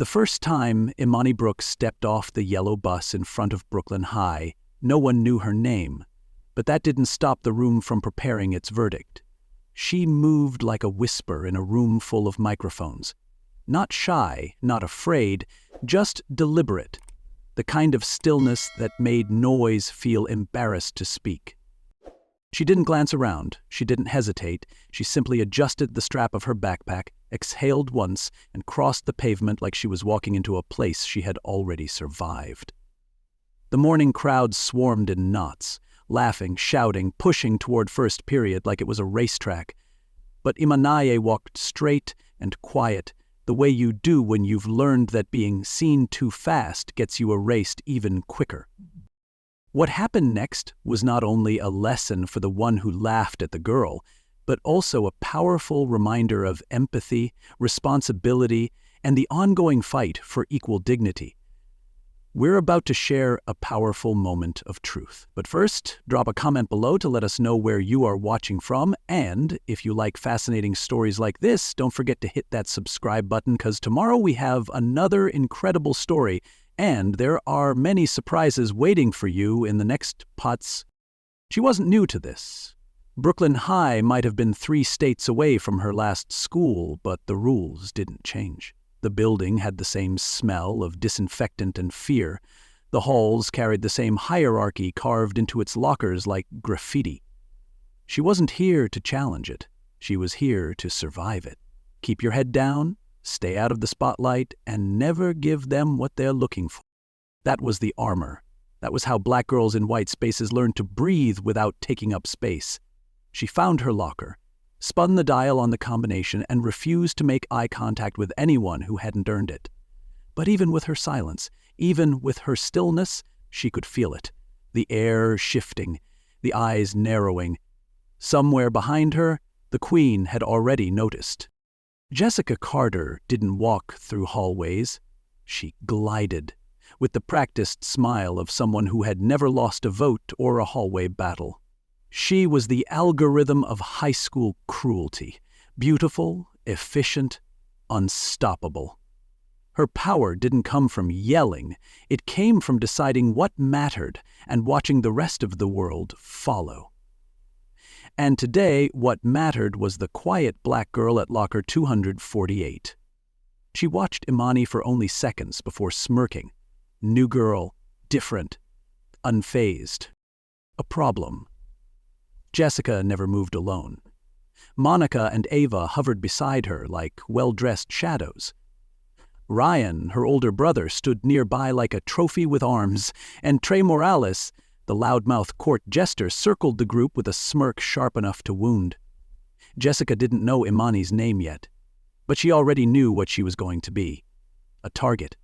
The first time Imani Brooks stepped off the yellow bus in front of Brooklyn High, no one knew her name, but that didn't stop the room from preparing its verdict. She moved like a whisper in a room full of microphones. Not shy, not afraid, just deliberate. The kind of stillness that made noise feel embarrassed to speak. She didn't glance around, she didn't hesitate, she simply adjusted the strap of her backpack, exhaled once, and crossed the pavement like she was walking into a place she had already survived. The morning crowd swarmed in knots, laughing, shouting, pushing toward first period like it was a racetrack. But Imani walked straight and quiet, the way you do when you've learned that being seen too fast gets you erased even quicker. What happened next was not only a lesson for the one who laughed at the girl, but also a powerful reminder of empathy, responsibility, and the ongoing fight for equal dignity. We're about to share a powerful moment of truth. But first, drop a comment below to let us know where you are watching from, and if you like fascinating stories like this, don't forget to hit that subscribe button, because tomorrow we have another incredible story, and there are many surprises waiting for you in the next pots. She wasn't new to this. Brooklyn High might have been 3 states away from her last school, but the rules didn't change. The building had the same smell of disinfectant and fear. The halls carried the same hierarchy carved into its lockers like graffiti. She wasn't here to challenge it. She was here to survive it. Keep your head down, stay out of the spotlight, and never give them what they're looking for. That was the armor. That was how black girls in white spaces learned to breathe without taking up space. She found her locker, spun the dial on the combination, and refused to make eye contact with anyone who hadn't earned it. But even with her silence, even with her stillness, she could feel it. The air shifting, the eyes narrowing. Somewhere behind her, the Queen had already noticed. Jessica Carter didn't walk through hallways. She glided, with the practiced smile of someone who had never lost a vote or a hallway battle. She was the algorithm of high school cruelty, beautiful, efficient, unstoppable. Her power didn't come from yelling, it came from deciding what mattered and watching the rest of the world follow. And today, what mattered was the quiet black girl at locker 248. She watched Imani for only seconds before smirking. New girl, different, unfazed. A problem. Jessica never moved alone. Monica and Ava hovered beside her like well-dressed shadows. Ryan, her older brother, stood nearby like a trophy with arms, and Trey Morales, the loudmouth court jester, circled the group with a smirk sharp enough to wound. Jessica didn't know Imani's name yet, but she already knew what she was going to be. A target.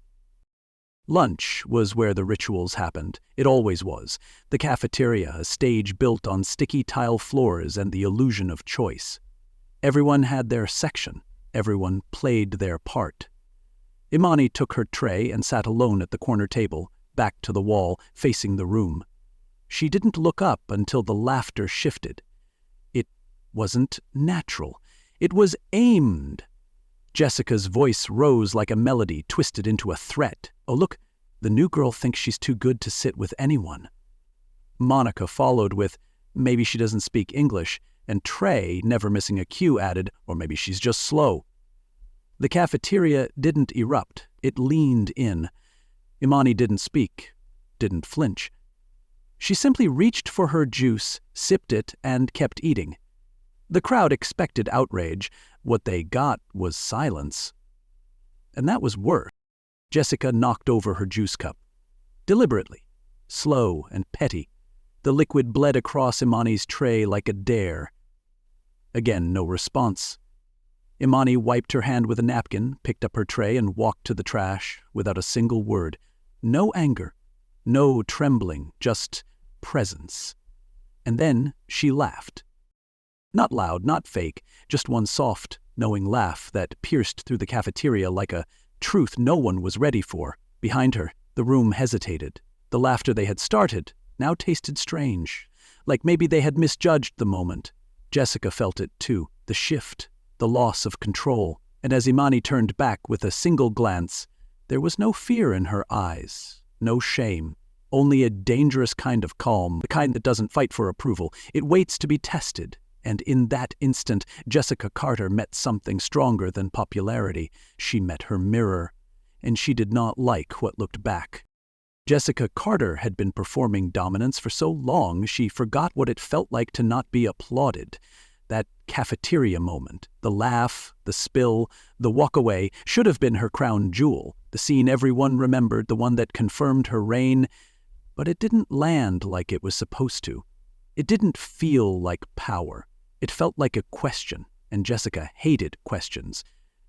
Lunch was where the rituals happened. It always was. The cafeteria, a stage built on sticky tile floors and the illusion of choice. Everyone had their section. Everyone played their part. Imani took her tray and sat alone at the corner table, back to the wall, facing the room. She didn't look up until the laughter shifted. It wasn't natural. It was aimed. Jessica's voice rose like a melody twisted into a threat. Oh, look, the new girl thinks she's too good to sit with anyone. Monica followed with, maybe she doesn't speak English, and Trey, never missing a cue, added, or maybe she's just slow. The cafeteria didn't erupt. It leaned in. Imani didn't speak, didn't flinch. She simply reached for her juice, sipped it, and kept eating. The crowd expected outrage. What they got was silence. And that was worse. Jessica knocked over her juice cup. Deliberately, slow and petty. The liquid bled across Imani's tray like a dare. Again, no response. Imani wiped her hand with a napkin, picked up her tray, and walked to the trash without a single word. No anger, no trembling, just presence. And then she laughed. Not loud, not fake, just one soft, knowing laugh that pierced through the cafeteria like a truth no one was ready for. Behind her, the room hesitated. The laughter they had started now tasted strange, like maybe they had misjudged the moment. Jessica felt it too, the shift, the loss of control, and as Imani turned back with a single glance, There was no fear in her eyes, no shame, only a dangerous kind of calm, the kind that doesn't fight for approval. It waits to be tested. And in that instant, Jessica Carter met something stronger than popularity. She met her mirror, and she did not like what looked back. Jessica Carter had been performing dominance for so long she forgot what it felt like to not be applauded. That cafeteria moment, the laugh, the spill, the walk away, should have been her crown jewel, the scene everyone remembered, the one that confirmed her reign. But it didn't land like it was supposed to. It didn't feel like power. It felt like a question, and Jessica hated questions.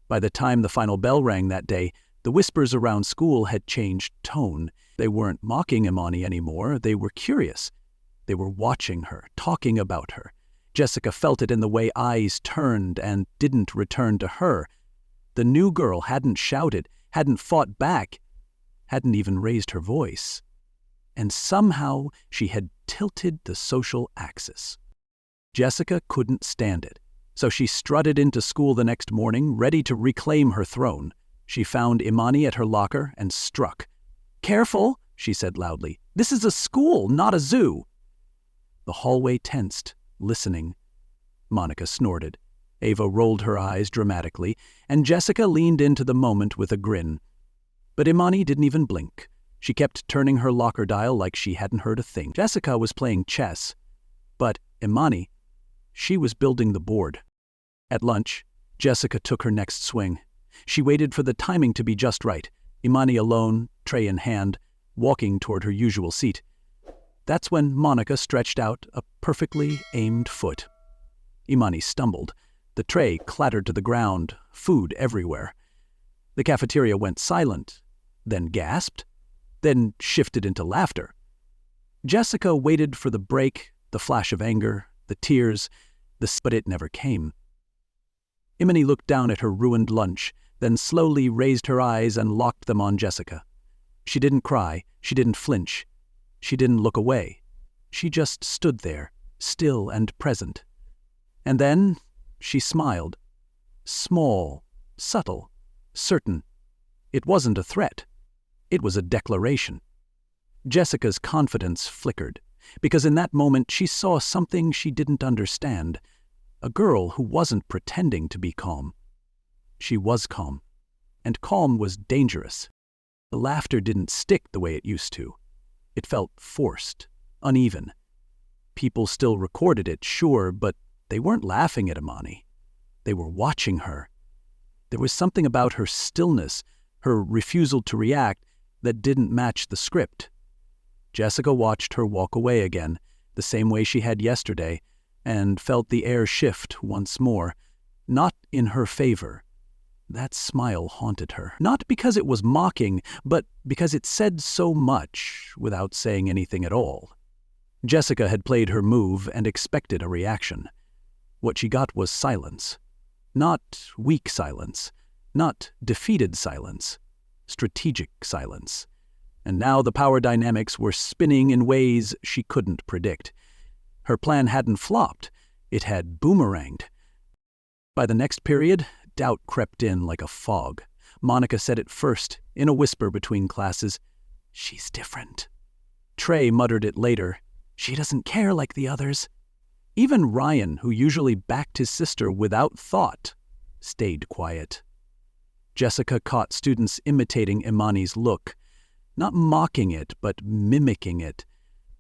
By the time the final bell rang that day, the whispers around school had changed tone. They weren't mocking Imani anymore. They were curious. They were watching her, talking about her. Jessica felt it in the way eyes turned and didn't return to her. The new girl hadn't shouted, hadn't fought back, hadn't even raised her voice. And somehow she had tilted the social axis. Jessica couldn't stand it, so she strutted into school the next morning, ready to reclaim her throne. She found Imani at her locker and struck. "Careful," she said loudly. "This is a school, not a zoo." The hallway tensed, listening. Monica snorted. Ava rolled her eyes dramatically, and Jessica leaned into the moment with a grin. But Imani didn't even blink. She kept turning her locker dial like she hadn't heard a thing. Jessica was playing chess, but Imani, she was building the board. At lunch, Jessica took her next swing. She waited for the timing to be just right. Imani alone, tray in hand, walking toward her usual seat. That's when Monica stretched out a perfectly aimed foot. Imani stumbled. The tray clattered to the ground, food everywhere. The cafeteria went silent, then gasped, then shifted into laughter. Jessica waited for the break, the flash of anger, the tears, but it never came. Imani looked down at her ruined lunch, then slowly raised her eyes and locked them on Jessica. She didn't cry, she didn't flinch, she didn't look away. She just stood there, still and present. And then she smiled. Small, subtle, certain. It wasn't a threat. It was a declaration. Jessica's confidence flickered, because in that moment she saw something she didn't understand. A girl who wasn't pretending to be calm. She was calm, and calm was dangerous. The laughter didn't stick the way it used to. It felt forced, uneven. People still recorded it, sure, but they weren't laughing at Imani. They were watching her. There was something about her stillness, her refusal to react, that didn't match the script. Jessica watched her walk away again, the same way she had yesterday, and felt the air shift once more, not in her favor. That smile haunted her, not because it was mocking, but because it said so much without saying anything at all. Jessica had played her move and expected a reaction. What she got was silence. Not weak silence, not defeated silence, strategic silence. And now the power dynamics were spinning in ways she couldn't predict. Her plan hadn't flopped, it had boomeranged. By the next period, doubt crept in like a fog. Monica said it first, in a whisper between classes. "She's different." Trey muttered it later. "She doesn't care like the others." Even Ryan, who usually backed his sister without thought, stayed quiet. Jessica caught students imitating Imani's look, not mocking it, but mimicking it.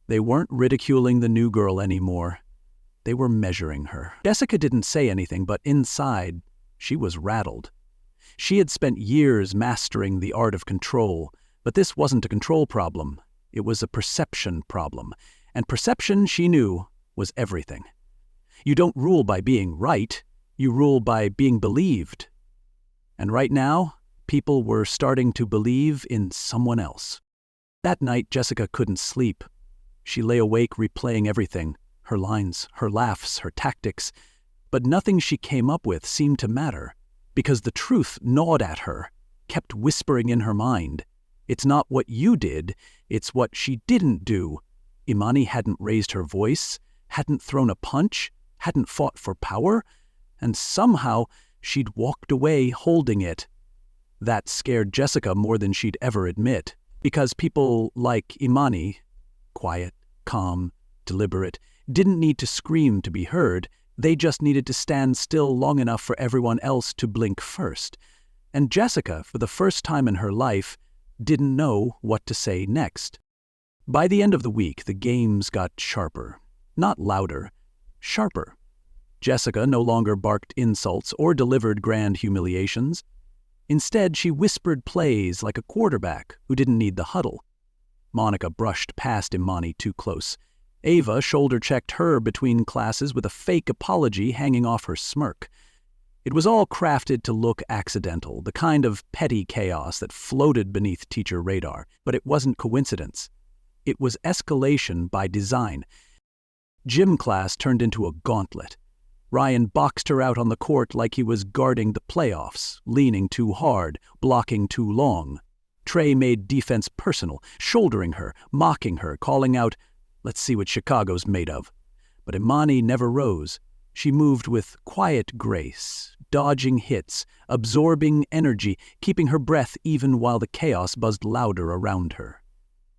They weren't ridiculing the new girl anymore. They were measuring her. Jessica didn't say anything, but inside, she was rattled. She had spent years mastering the art of control, but this wasn't a control problem. It was a perception problem, and perception, she knew, was everything. You don't rule by being right, you rule by being believed. And right now, people were starting to believe in someone else. That night, Jessica couldn't sleep. She lay awake replaying everything, her lines, her laughs, her tactics, but nothing she came up with seemed to matter, because the truth gnawed at her, kept whispering in her mind. It's not what you did, it's what she didn't do. Imani hadn't raised her voice, hadn't thrown a punch, hadn't fought for power, and somehow she'd walked away holding it. That scared Jessica more than she'd ever admit, because people like Imani, quiet, calm, deliberate, didn't need to scream to be heard. They just needed to stand still long enough for everyone else to blink first. And Jessica, for the first time in her life, didn't know what to say next. By the end of the week, the games got sharper. Not louder, sharper. Jessica no longer barked insults or delivered grand humiliations. Instead, she whispered plays like a quarterback who didn't need the huddle. Monica brushed past Imani too close. Ava shoulder-checked her between classes with a fake apology hanging off her smirk. It was all crafted to look accidental, the kind of petty chaos that floated beneath teacher radar, but it wasn't coincidence. It was escalation by design. Gym class turned into a gauntlet. Ryan boxed her out on the court like he was guarding the playoffs, leaning too hard, blocking too long. Trey made defense personal, shouldering her, mocking her, calling out, "Let's see what Chicago's made of." But Imani never rose. She moved with quiet grace, dodging hits, absorbing energy, keeping her breath even while the chaos buzzed louder around her.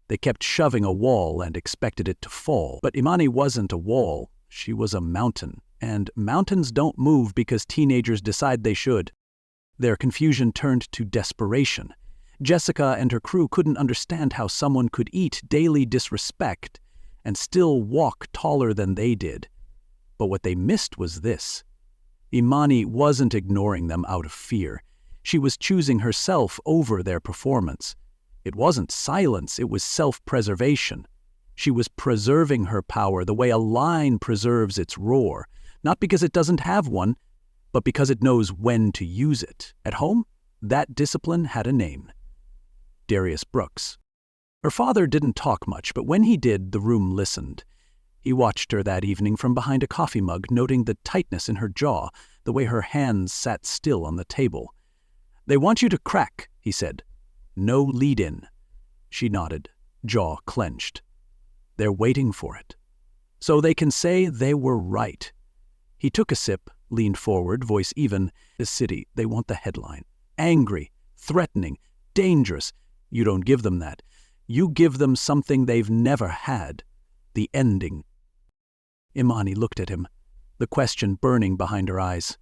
They kept shoving a wall and expected it to fall. But Imani wasn't a wall. She was a mountain. And mountains don't move because teenagers decide they should. Their confusion turned to desperation. Jessica and her crew couldn't understand how someone could eat daily disrespect and still walk taller than they did. But what they missed was this. Imani wasn't ignoring them out of fear. She was choosing herself over their performance. It wasn't silence, it was self-preservation. She was preserving her power the way a lion preserves its roar, not because it doesn't have one, but because it knows when to use it. At home, that discipline had a name. Darius Brooks. Her father didn't talk much, but when he did, the room listened. He watched her that evening from behind a coffee mug, noting the tightness in her jaw, the way her hands sat still on the table. "They want you to crack," he said. "No lead-in." She nodded, jaw clenched. "They're waiting for it. So they can say they were right." He took a sip, leaned forward, voice even. "The city, they want the headline. Angry, threatening, dangerous. You don't give them that. You give them something they've never had. The ending." Imani looked at him, the question burning behind her eyes.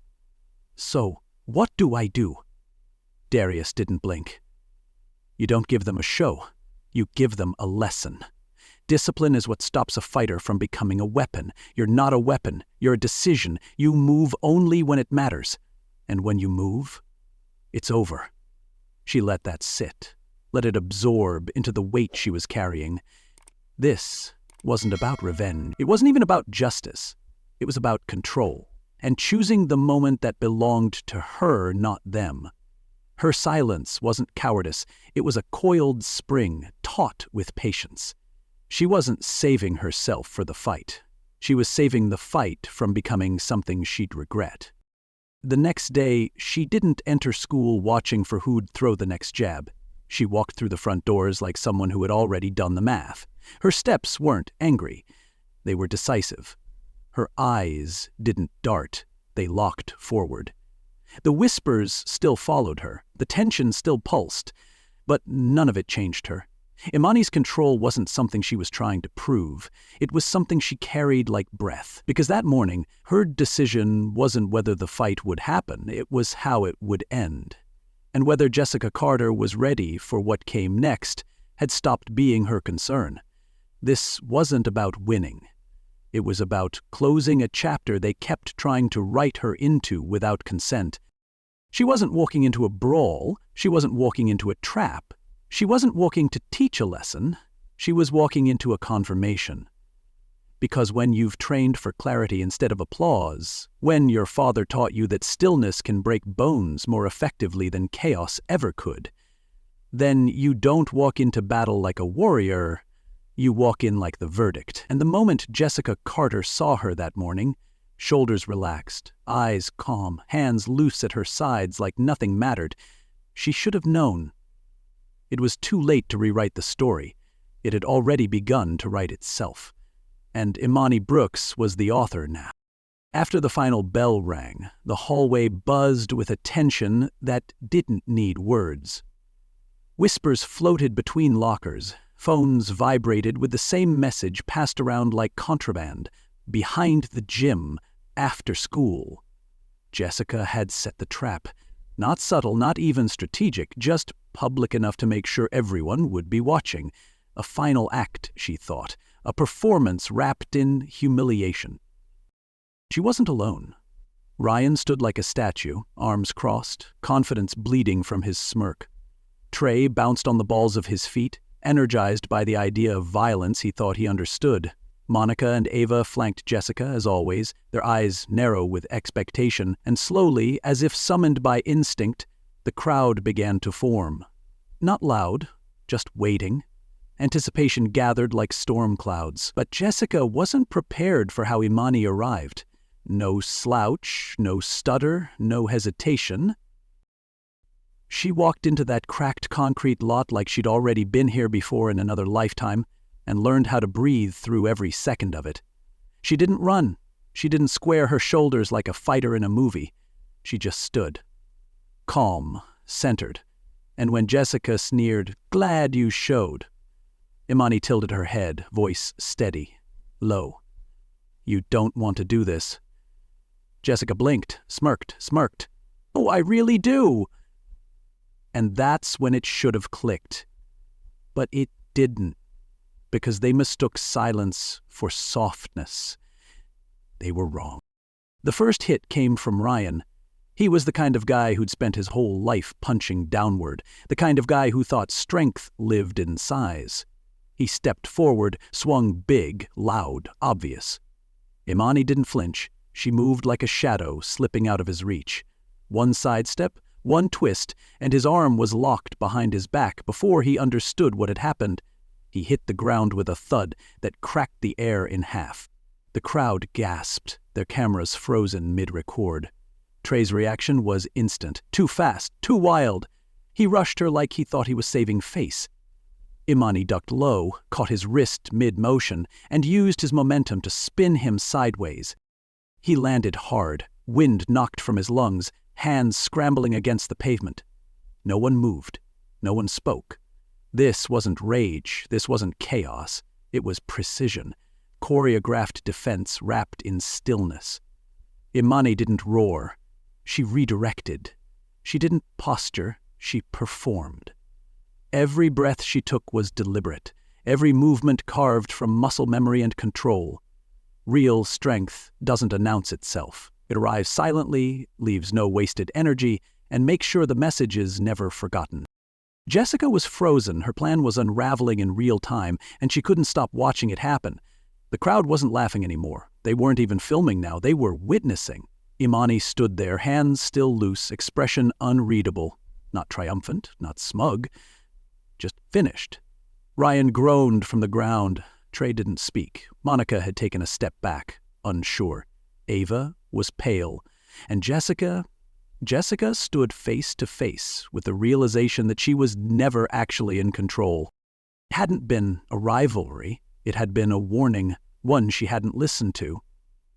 "So, what do I do?" Darius didn't blink. "You don't give them a show. You give them a lesson. Discipline is what stops a fighter from becoming a weapon. You're not a weapon. You're a decision. You move only when it matters. And when you move, it's over." She let that sit, let it absorb into the weight she was carrying. This wasn't about revenge. It wasn't even about justice. It was about control, and choosing the moment that belonged to her, not them. Her silence wasn't cowardice. It was a coiled spring, taut with patience. She wasn't saving herself for the fight. She was saving the fight from becoming something she'd regret. The next day, she didn't enter school watching for who'd throw the next jab. She walked through the front doors like someone who had already done the math. Her steps weren't angry. They were decisive. Her eyes didn't dart. They locked forward. The whispers still followed her. The tension still pulsed. But none of it changed her. Imani's control wasn't something she was trying to prove. It was something she carried like breath. Because that morning, her decision wasn't whether the fight would happen, it was how it would end. And whether Jessica Carter was ready for what came next had stopped being her concern. This wasn't about winning. It was about closing a chapter they kept trying to write her into without consent. She wasn't walking into a brawl. She wasn't walking into a trap. She wasn't walking to teach a lesson. She was walking into a confirmation. Because when you've trained for clarity instead of applause, when your father taught you that stillness can break bones more effectively than chaos ever could, then you don't walk into battle like a warrior, you walk in like the verdict. And the moment Jessica Carter saw her that morning, shoulders relaxed, eyes calm, hands loose at her sides like nothing mattered, she should have known. It was too late to rewrite the story. It had already begun to write itself. And Imani Brooks was the author now. After the final bell rang, the hallway buzzed with a tension that didn't need words. Whispers floated between lockers. Phones vibrated with the same message passed around like contraband. Behind the gym, after school. Jessica had set the trap. Not subtle, not even strategic, just public enough to make sure everyone would be watching. A final act, she thought. A performance wrapped in humiliation. She wasn't alone. Ryan stood like a statue, arms crossed, confidence bleeding from his smirk. Trey bounced on the balls of his feet, energized by the idea of violence he thought he understood. Monica and Ava flanked Jessica, as always, their eyes narrow with expectation, and slowly, as if summoned by instinct, the crowd began to form. Not loud, just waiting. Anticipation gathered like storm clouds, but Jessica wasn't prepared for how Imani arrived. No slouch, no stutter, no hesitation. She walked into that cracked concrete lot like she'd already been here before in another lifetime, and learned how to breathe through every second of it. She didn't run. She didn't square her shoulders like a fighter in a movie. She just stood. Calm, centered. And when Jessica sneered, "Glad you showed," Imani tilted her head, voice steady, low. "You don't want to do this." Jessica blinked, smirked. "Oh, I really do." And that's when it should have clicked. But it didn't, because they mistook silence for softness. They were wrong. The first hit came from Ryan. He was the kind of guy who'd spent his whole life punching downward, the kind of guy who thought strength lived in size. He stepped forward, swung big, loud, obvious. Imani didn't flinch. She moved like a shadow, slipping out of his reach. One sidestep, one twist, and his arm was locked behind his back before he understood what had happened. He hit the ground with a thud that cracked the air in half. The crowd gasped, their cameras frozen mid-record. Trey's reaction was instant, too fast, too wild. He rushed her like he thought he was saving face. Imani ducked low, caught his wrist mid-motion, and used his momentum to spin him sideways. He landed hard, wind knocked from his lungs, hands scrambling against the pavement. No one moved. No one spoke. This wasn't rage. This wasn't chaos. It was precision. Choreographed defense wrapped in stillness. Imani didn't roar. She redirected. She didn't posture. She performed. Every breath she took was deliberate. Every movement carved from muscle memory and control. Real strength doesn't announce itself. It arrives silently, leaves no wasted energy, and makes sure the message is never forgotten. Jessica was frozen. Her plan was unraveling in real time, and she couldn't stop watching it happen. The crowd wasn't laughing anymore. They weren't even filming now. They were witnessing. Imani stood there, hands still loose, expression unreadable. Not triumphant, not smug. Just finished. Ryan groaned from the ground. Trey didn't speak. Monica had taken a step back, unsure. Ava was pale. And Jessica stood face to face with the realization that she was never actually in control. It hadn't been a rivalry. It had been a warning, one she hadn't listened to.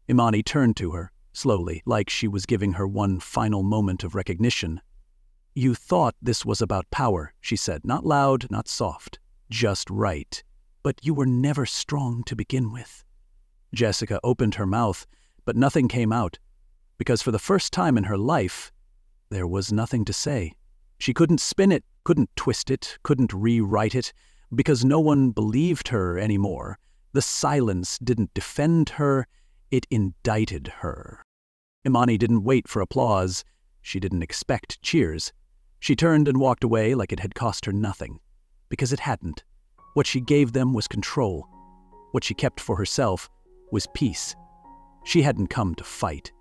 Imani turned to her, slowly, like she was giving her one final moment of recognition. "You thought this was about power," she said, not loud, not soft, just right. "But you were never strong to begin with." Jessica opened her mouth, but nothing came out, because for the first time in her life, there was nothing to say. She couldn't spin it, couldn't twist it, couldn't rewrite it, because no one believed her anymore. The silence didn't defend her, it indicted her. Imani didn't wait for applause. She didn't expect cheers. She turned and walked away like it had cost her nothing, because it hadn't. What she gave them was control. What she kept for herself was peace. She hadn't come to fight.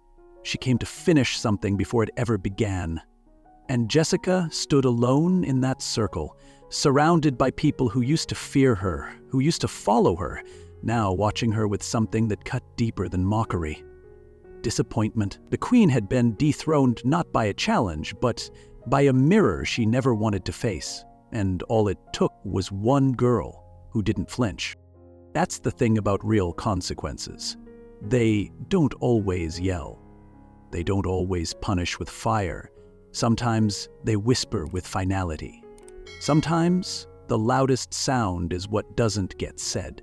She came to finish something before it ever began. And Jessica stood alone in that circle, surrounded by people who used to fear her, who used to follow her, now watching her with something that cut deeper than mockery. Disappointment. The queen had been dethroned not by a challenge, but by a mirror she never wanted to face. And all it took was one girl who didn't flinch. That's the thing about real consequences. They don't always yell. They don't always punish with fire. Sometimes they whisper with finality. Sometimes the loudest sound is what doesn't get said.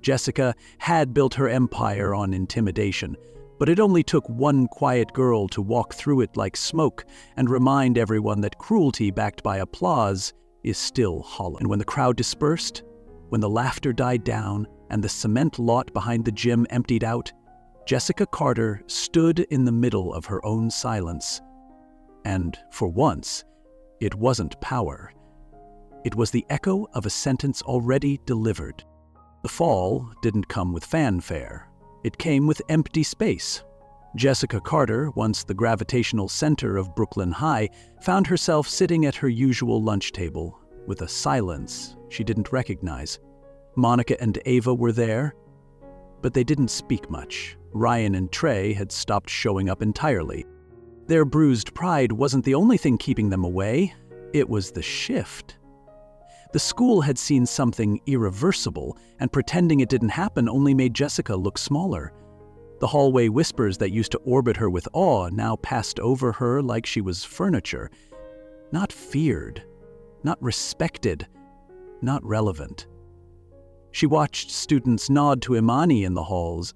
Jessica had built her empire on intimidation, but it only took one quiet girl to walk through it like smoke and remind everyone that cruelty backed by applause is still hollow. And when the crowd dispersed, when the laughter died down and the cement lot behind the gym emptied out, Jessica Carter stood in the middle of her own silence. And for once, it wasn't power. It was the echo of a sentence already delivered. The fall didn't come with fanfare. It came with empty space. Jessica Carter, once the gravitational center of Brooklyn High, found herself sitting at her usual lunch table with a silence she didn't recognize. Monica and Ava were there, but they didn't speak much. Ryan and Trey had stopped showing up entirely. Their bruised pride wasn't the only thing keeping them away. It was the shift. The school had seen something irreversible, and pretending it didn't happen only made Jessica look smaller. The hallway whispers that used to orbit her with awe now passed over her like she was furniture. Not feared, not respected, not relevant. She watched students nod to Imani in the halls.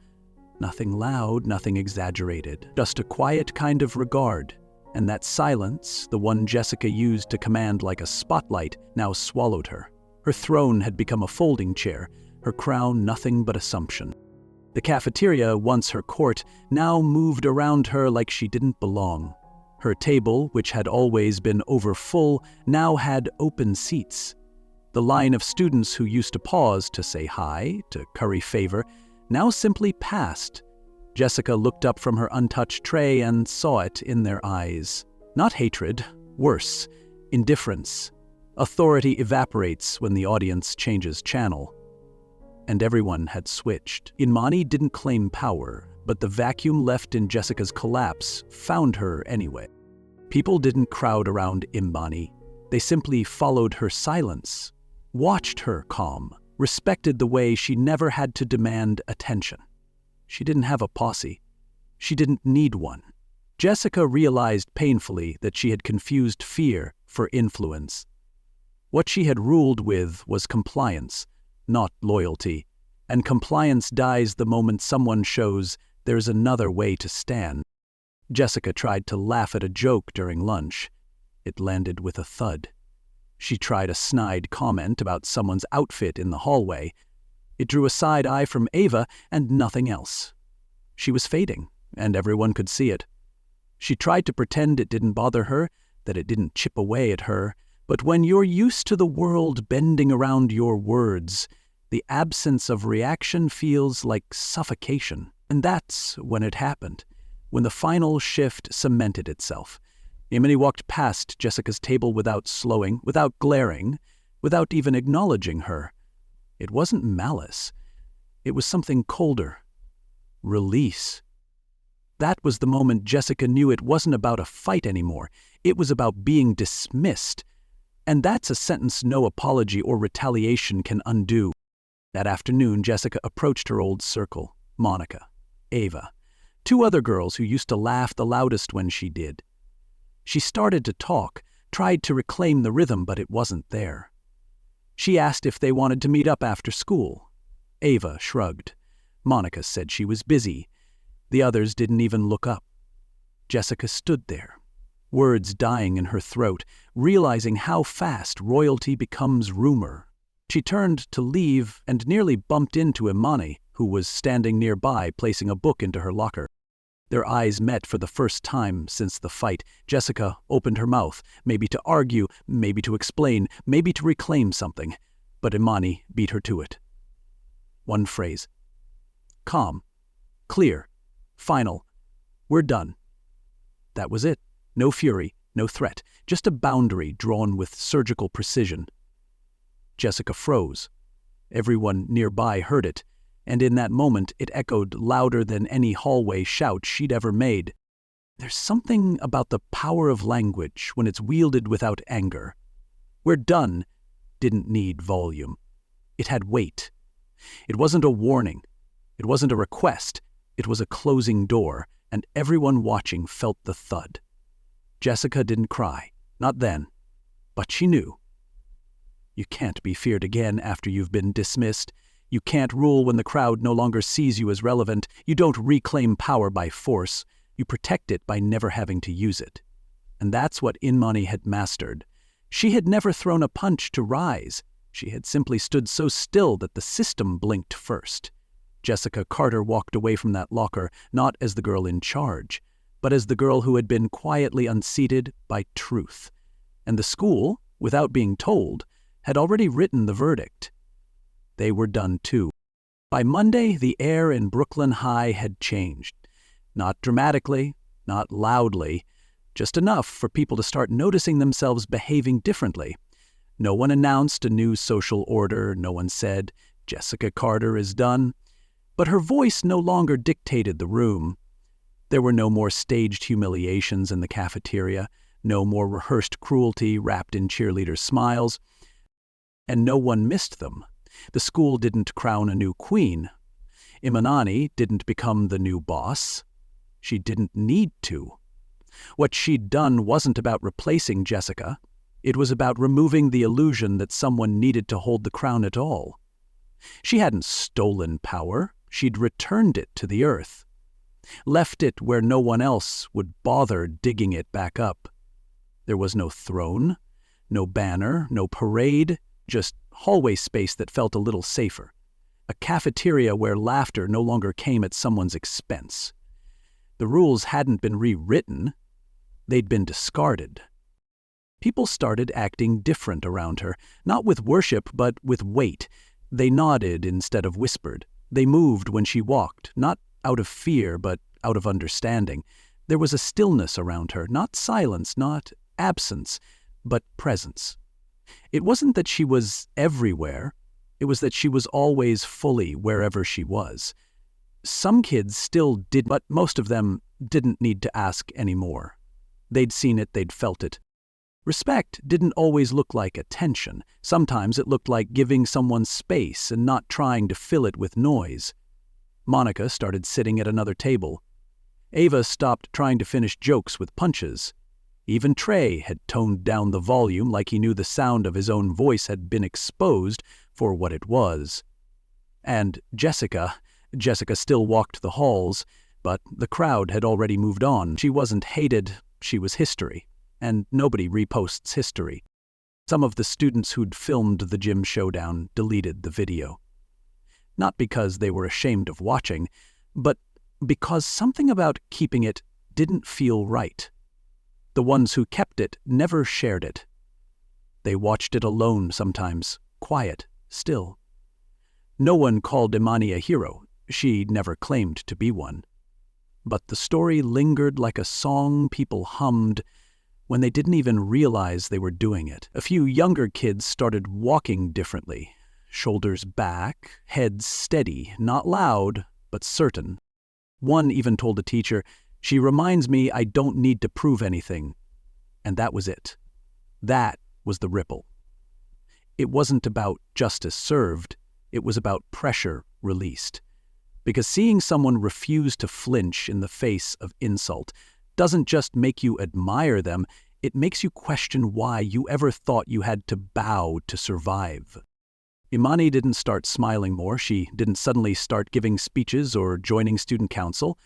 Nothing loud, nothing exaggerated, just a quiet kind of regard. And that silence, the one Jessica used to command like a spotlight, now swallowed her. Her throne had become a folding chair, her crown nothing but assumption. The cafeteria, once her court, now moved around her like she didn't belong. Her table, which had always been overfull, now had open seats. The line of students who used to pause to say hi, to curry favor, now simply passed. Jessica looked up from her untouched tray and saw it in their eyes. Not hatred, worse, indifference. Authority evaporates when the audience changes channel. And everyone had switched. Imani didn't claim power, but the vacuum left in Jessica's collapse found her anyway. People didn't crowd around Imani. They simply followed her silence, watched her calm, respected the way she never had to demand attention. She didn't have a posse. She didn't need one. Jessica realized painfully that she had confused fear for influence. What she had ruled with was compliance, not loyalty, and compliance dies the moment someone shows there's another way to stand. Jessica tried to laugh at a joke during lunch. It landed with a thud. She tried a snide comment about someone's outfit in the hallway. It drew a side eye from Ava and nothing else. She was fading, and everyone could see it. She tried to pretend it didn't bother her, that it didn't chip away at her, but when you're used to the world bending around your words, the absence of reaction feels like suffocation. And that's when it happened, when the final shift cemented itself. Imani walked past Jessica's table without slowing, without glaring, without even acknowledging her. It wasn't malice. It was something colder. Release. That was the moment Jessica knew it wasn't about a fight anymore. It was about being dismissed. And that's a sentence no apology or retaliation can undo. That afternoon, Jessica approached her old circle, Monica, Ava, two other girls who used to laugh the loudest when she did. She started to talk, tried to reclaim the rhythm, but it wasn't there. She asked if they wanted to meet up after school. Ava shrugged. Monica said she was busy. The others didn't even look up. Jessica stood there, words dying in her throat, realizing how fast royalty becomes rumor. She turned to leave and nearly bumped into Imani, who was standing nearby placing a book into her locker. Their eyes met for the first time since the fight. Jessica opened her mouth, maybe to argue, maybe to explain, maybe to reclaim something, but Imani beat her to it. One phrase. Calm. Clear. Final. We're done. That was it. No fury, no threat, just a boundary drawn with surgical precision. Jessica froze. Everyone nearby heard it, and in that moment it echoed louder than any hallway shout she'd ever made. There's something about the power of language when it's wielded without anger. We're done didn't need volume. It had weight. It wasn't a warning. It wasn't a request. It was a closing door, and everyone watching felt the thud. Jessica didn't cry, not then, but she knew. You can't be feared again after you've been dismissed. You can't rule when the crowd no longer sees you as relevant. You don't reclaim power by force. You protect it by never having to use it. And that's what Imani had mastered. She had never thrown a punch to rise. She had simply stood so still that the system blinked first. Jessica Carter walked away from that locker not as the girl in charge, but as the girl who had been quietly unseated by truth. And the school, without being told, had already written the verdict. They were done too. By Monday, the air in Brooklyn High had changed. Not dramatically, not loudly, just enough for people to start noticing themselves behaving differently. No one announced a new social order. No one said, "Jessica Carter is done." But her voice no longer dictated the room. There were no more staged humiliations in the cafeteria, no more rehearsed cruelty wrapped in cheerleader smiles, and no one missed them. The school didn't crown a new queen. Imani didn't become the new boss. She didn't need to. What she'd done wasn't about replacing Jessica. It was about removing the illusion that someone needed to hold the crown at all. She hadn't stolen power. She'd returned it to the earth. Left it where no one else would bother digging it back up. There was no throne, no banner, no parade, just hallway space that felt a little safer. A cafeteria where laughter no longer came at someone's expense. The rules hadn't been rewritten. They'd been discarded. People started acting different around her, not with worship, but with weight. They nodded instead of whispered. They moved when she walked, not out of fear, but out of understanding. There was a stillness around her, not silence, not absence, but presence. It wasn't that she was everywhere. It was that she was always fully wherever she was. Some kids still did, but most of them didn't need to ask anymore. They'd seen it, they'd felt it. Respect didn't always look like attention. Sometimes it looked like giving someone space and not trying to fill it with noise. Monica started sitting at another table. Ava stopped trying to finish jokes with punches. Even Trey had toned down the volume like he knew the sound of his own voice had been exposed for what it was. And Jessica still walked the halls, but the crowd had already moved on. She wasn't hated, she was history. And nobody reposts history. Some of the students who'd filmed the gym showdown deleted the video. Not because they were ashamed of watching, but because something about keeping it didn't feel right. The ones who kept it never shared it. They watched it alone sometimes, quiet, still. No one called Imani a hero. She never claimed to be one. But the story lingered like a song people hummed when they didn't even realize they were doing it. A few younger kids started walking differently, shoulders back, heads steady, not loud, but certain. One even told a teacher, "She reminds me I don't need to prove anything." And that was it. That was the ripple. It wasn't about justice served, it was about pressure released. Because seeing someone refuse to flinch in the face of insult doesn't just make you admire them, it makes you question why you ever thought you had to bow to survive. Imani didn't start smiling more. She didn't suddenly start giving speeches or joining student council.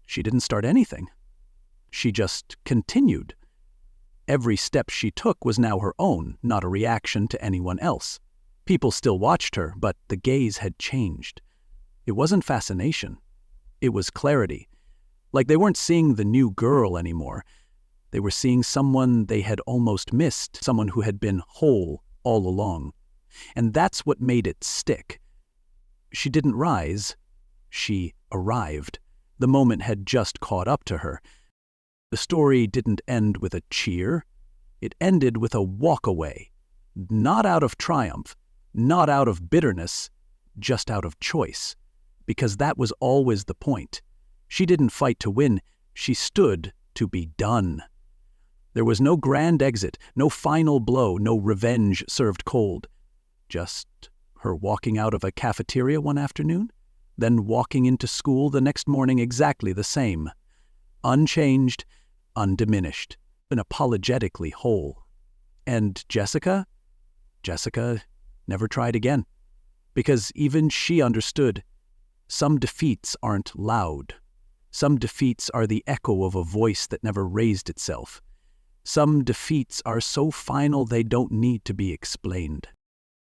She didn't start anything. She just continued. Every step she took was now her own, not a reaction to anyone else. People still watched her, but the gaze had changed. It wasn't fascination. It was clarity. Like they weren't seeing the new girl anymore. They were seeing someone they had almost missed, someone who had been whole all along. And that's what made it stick. She didn't rise. She arrived. The moment had just caught up to her. The story didn't end with a cheer. It ended with a walk away. Not out of triumph, not out of bitterness, just out of choice. Because that was always the point. She didn't fight to win. She stood to be done. There was no grand exit, no final blow, no revenge served cold. Just her walking out of a cafeteria one afternoon, then walking into school the next morning exactly the same. Unchanged, undiminished, and apologetically whole. And Jessica? Jessica never tried again. Because even she understood, some defeats aren't loud. Some defeats are the echo of a voice that never raised itself. Some defeats are so final they don't need to be explained.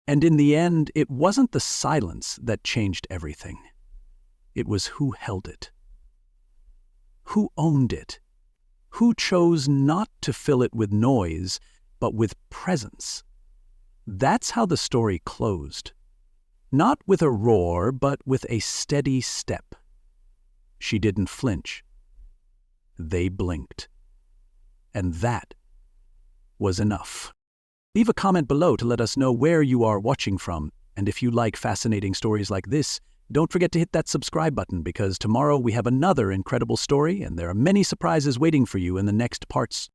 And in the end, it wasn't the silence that changed everything. It was who held it. Who owned it? Who chose not to fill it with noise, but with presence? That's how the story closed. Not with a roar, but with a steady step. She didn't flinch. They blinked. And that was enough. Leave a comment below to let us know where you are watching from, and if you like fascinating stories like this, don't forget to hit that subscribe button because tomorrow we have another incredible story and there are many surprises waiting for you in the next parts.